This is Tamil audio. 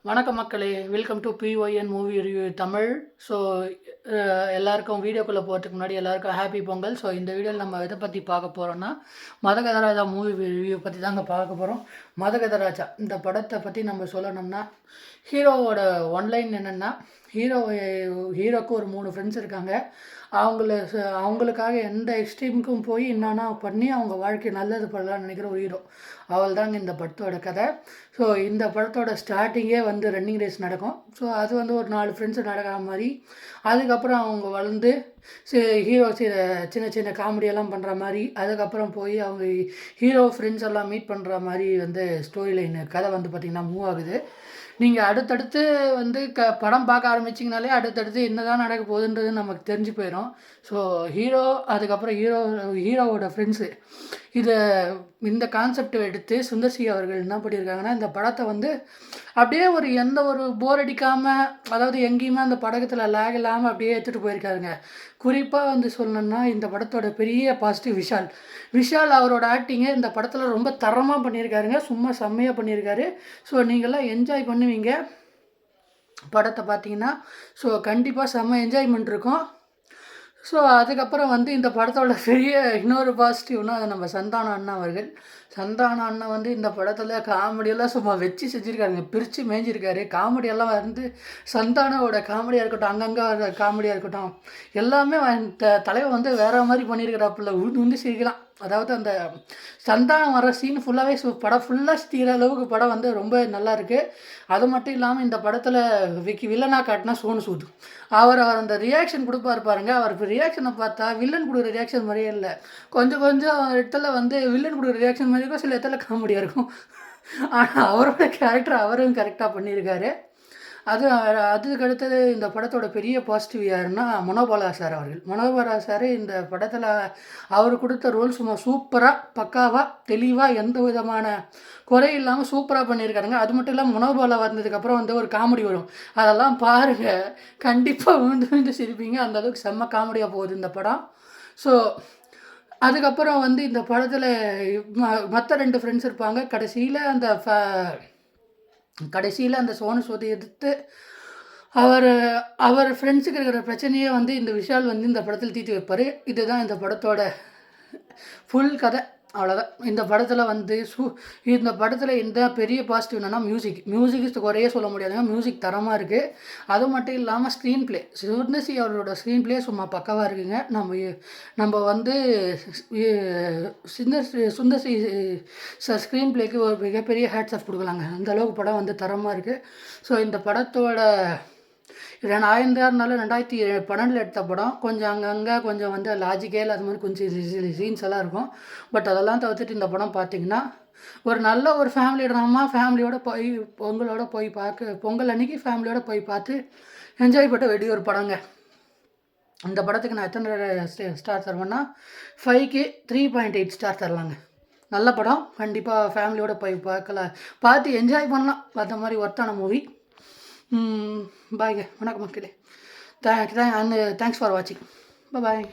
வணக்கம் மக்களே, welcome to PYN movie review Tamil. So எல்லாருக்கும் வீடியோக்குள்ளே போகிறதுக்கு முன்னாடி எல்லாருக்கும் ஹாப்பி பொங்கல். ஸோ இந்த வீடியோவில் நம்ம எதை பற்றி பார்க்க போகிறோன்னா, மதகதராஜா மூவி ரிவ்யூ பற்றி தாங்க பார்க்க போகிறோம். மதகதராஜா இந்த படத்தை பற்றி நம்ம சொல்லணும்னா, ஹீரோவோட ஒன்லைன் என்னென்னா, ஹீரோக்கு ஒரு 3 ஃப்ரெண்ட்ஸ் இருக்காங்க. அவங்களுக்காக எந்த எக்ஸ்ட்ரீமுக்கும் போய் என்னன்னா பண்ணி அவங்க வாழ்க்கை நல்லது பண்ணலான்னு நினைக்கிற ஒரு ஹீரோ. அவள் தாங்க இந்த படத்தோட கதை. ஸோ இந்த படத்தோட ஸ்டார்டிங்கே வந்து ரன்னிங் ரேஸ் நடக்கும். ஸோ அது வந்து ஒரு 4 ஃப்ரெண்ட்ஸு நடக்கிற மாதிரி, அதுக்கப்புறம் அவங்க வளர்ந்து ஹீரோ சின்ன சின்ன காமெடியெல்லாம் பண்ணுற மாதிரி, அதுக்கப்புறம் போய் அவங்க ஹீரோ ஃப்ரெண்ட்ஸ் எல்லாம் மீட் பண்ணுற மாதிரி வந்து ஸ்டோரி லைன் கதை வந்து பார்த்திங்கன்னா மூவ் ஆகுது. நீங்கள் அடுத்தடுத்து வந்து படம் பார்க்க ஆரம்பிச்சிங்கனாலே அடுத்தடுத்து என்ன தான் நடக்க போகுதுன்றது நமக்கு தெரிஞ்சு போயிடும். ஸோ ஹீரோ, அதுக்கப்புறம் ஹீரோவோட ஃப்ரெண்ட்ஸு, இந்த கான்செப்டை எடுத்து சுந்தர்சி அவர்கள் என்ன பண்ணியிருக்காங்கன்னா, இந்த படத்தை வந்து அப்படியே எந்த ஒரு போர் அடிக்காமல், அதாவது எங்கேயுமே அந்த படத்தில் லேக் இல்லாமல் அப்படியே எடுத்துகிட்டு போயிருக்காருங்க. குறிப்பாக வந்து சொல்லணுன்னா, இந்த படத்தோட பெரிய பாசிட்டிவ் விஷால் அவரோட ஆக்டிங்கை இந்த படத்தில் ரொம்ப தரமாக பண்ணியிருக்காருங்க. சும்மா செம்மையாக பண்ணியிருக்காரு. ஸோ நீங்கள்லாம் என்ஜாய் பண்ணுவீங்க படத்தை பார்த்தீங்கன்னா. ஸோ கண்டிப்பாக செம்ம என்ஜாய்மெண்ட் இருக்கும். ஸோ அதுக்கப்புறம் வந்து இந்த படத்தோட பெரிய இன்னொரு பாசிட்டிவ்னா, அது நம்ம சந்தானம் அண்ணா அவர்கள். சந்தானம் அண்ணா வந்து இந்த படத்தில் காமெடியெல்லாம் சும்மா வச்சு செஞ்சுருக்காருங்க, பிரித்து மேய்ஞ்சிருக்காரு. காமெடியெல்லாம் வந்து சந்தானோட காமெடியாக இருக்கட்டும், அங்கங்கே காமெடியாக இருக்கட்டும், எல்லாமே தலைவர் வந்து வேறு மாதிரி பண்ணியிருக்கிறாப்புல. உந்து சிரிக்கலாம். அதாவது அந்த சந்தானம் வர சீன் ஃபுல்லாகவே படம் ஃபுல்லாக சிரிக்கிற அளவுக்கு படம் வந்து ரொம்ப நல்லா இருக்குது. அது மட்டும் இல்லாமல் இந்த படத்தில் வில்லனாக காட்டினா சோனு சூத் அவர் அந்த ரியாக்ஷன் கொடுப்பாரு பாருங்க. அவர் ரியாக்ஷனை பார்த்தா வில்லன் கொடுக்குற ரியாக்ஷன் மாதிரியே இல்லை. கொஞ்சம் இடத்துல வந்து வில்லன் கொடுக்குற ரியாக்ஷன் மாதிரி இருக்கும், சில இடத்துல காமெடியாக இருக்கும். ஆனால் அவரோட கேரக்டர் அவரும் கரெக்டாக பண்ணியிருக்காரு. அதுக்கு அடுத்தது இந்த படத்தோட பெரிய பாசிட்டிவ் யாருன்னா மனோபாலா சார் அவர்கள். மனோபாலா சார் இந்த படத்தில் அவர் கொடுத்த ரோல் சும்மா சூப்பராக, பக்காவாக, தெளிவாக, எந்த விதமான குறை இல்லாமல் சூப்பராக பண்ணியிருக்காருங்க. அது மட்டும் இல்லாமல் மனோபாலா வந்ததுக்கப்புறம் வந்து ஒரு காமெடி வரும், அதெல்லாம் பாருங்கள், கண்டிப்பாக விழுந்து சிரிப்பீங்க. அந்தளவுக்கு செம்ம காமெடியாக போகுது இந்த படம். ஸோ அதுக்கப்புறம் வந்து இந்த படத்தில் மற்ற 2 ஃப்ரெண்ட்ஸ் இருப்பாங்க. கடைசியில் அந்த சோனு சூதை எதிர்த்து அவர் ஃப்ரெண்ட்ஸுக்கு இருக்கிற பிரச்சனையே வந்து இந்த விஷால் வந்து இந்த படத்தில் தீர்த்து வைப்பார். இதுதான் இந்த படத்தோட ஃபுல் கதை. அவ்வளோதான். இந்த படத்தில் வந்து இந்த படத்தில் எந்த பெரிய பாசிட்டிவ் என்னென்னா, மியூசிக் குறையே சொல்ல முடியாதுங்க. மியூசிக் தரமாக இருக்குது. அது மட்டும் இல்லாமல் ஸ்க்ரீன் ப்ளே, சுந்தர்சி அவரோட ஸ்க்ரீன் ப்ளே சும்மா பக்காவாக இருக்குங்க. நம்ம வந்து சுந்தர்சி சார் ஸ்க்ரீன் ப்ளேக்கு ஒரு மிகப்பெரிய ஹேட்ஸ் ஆஃப் கொடுக்கலாங்க. அந்தளவுக்கு படம் வந்து தரமாக இருக்குது. ஸோ இந்த படத்தோட 2012 எடுத்த படம். கொஞ்சம் அங்கங்கே கொஞ்சம் வந்து லாஜிக்கல் அது மாதிரி கொஞ்சம் சீன்ஸ் எல்லாம் இருக்கும். பட் அதெல்லாம் தவிர்த்துட்டு இந்த படம் பார்த்திங்கன்னா ஒரு நல்ல ஒரு ஃபேமிலி ட்ராமா. ஃபேமிலியோடு போய் பொங்கல் அன்றைக்கி ஃபேமிலியோடு போய் பார்த்து என்ஜாய் பண்ண வேண்டிய ஒரு படங்க. இந்த படத்துக்கு நான் எத்தனை ஸ்டார் தருவேன்னா, 5க்கு 3.8 ஸ்டார் தரலாங்க. நல்ல படம், கண்டிப்பாக ஃபேமிலியோடு போய் பார்த்து என்ஜாய் பண்ணலாம். அந்த மாதிரி ஒர்த்தான மூவி. பாய்ங்க. வணக்கம் மக்களே. தேங்க்ஸ் ஃபார் வாட்சிங். பாய்.